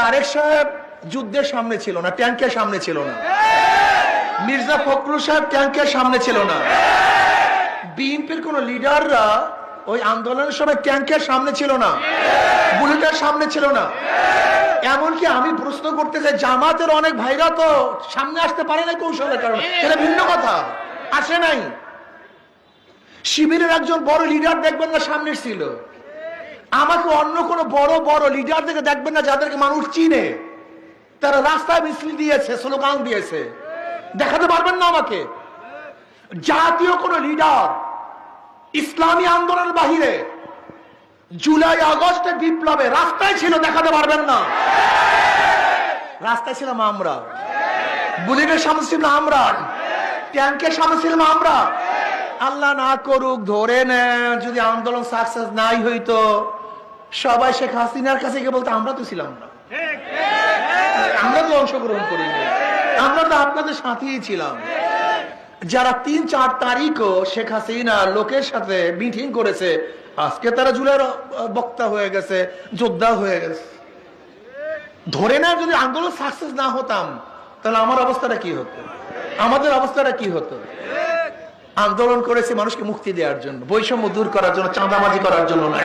তারেক সাহেব যুদ্ধের সামনে ছিল না, ট্যাঙ্কের সামনে ছিল না। মির্জা ফখরুল সাহেব ট্যাঙ্কের সামনে ছিল না। বিএনপির কোন লিডাররা ওই আন্দোলনের সময় ট্যাঙ্কের সামনে ছিল না, বুলেটের সামনে ছিল না। এমনকি আমি প্রশ্ন করতে চাই, জামাতের অনেক ভাইরা তো সামনে আসতে পারে না কৌশলের কারণে, এটা ভিন্ন কথা, আসে নাই। শিবিরের একজন বড় লিডার দেখবেন না সামনে ছিল। আমাকে অন্য কোন বড় বড় লিডার থেকে দেখবেন না যাদেরকে মানুষ চিনে, তারা রাস্তায় মিছিল দিয়েছে, স্লোগান দিয়েছে, দেখাতে পারবেন না আমাকে। জাতীয় কোন লিডার ইসলামী আন্দোলনের বাহিরে জুলাই আগস্টের বিপ্লবে রাস্তায় ছিল, দেখাতে পারবেন না। রাস্তায় ছিলাম আমরা, বুলেটের সামনে ছিলাম আমরা, ট্যাঙ্কের সামনে ছিলাম আমরা। আল্লাহ না করুক, ধরে নেন যদি আন্দোলন সাকসেস নাই হইতো, সবাই শেখ হাসিনার কাছে গিয়ে বলতো আমরা তো ছিলাম না, আমরা তো অংশগ্রহণ করিনি, আমরা তো আপনাদের সাথেই ছিলাম। যারা ৩-৪ তারিখও শেখ হাসিনা লোকের সাথে মিটিং করেছে, আজকে তারা জুলাইয়ের বক্তা হয়ে গেছে, যোদ্ধা হয়ে গেছে। ধরে না যদি আন্দোলন সাকসেস না হতাম, তাহলে আমার অবস্থাটা কি হতো, আমাদের অবস্থাটা কি হতো? আন্দোলন করেছে মানুষকে মুক্তি দেওয়ার জন্য, বৈষম্য দূর করার জন্য, চাঁদাবাজি করার জন্য না।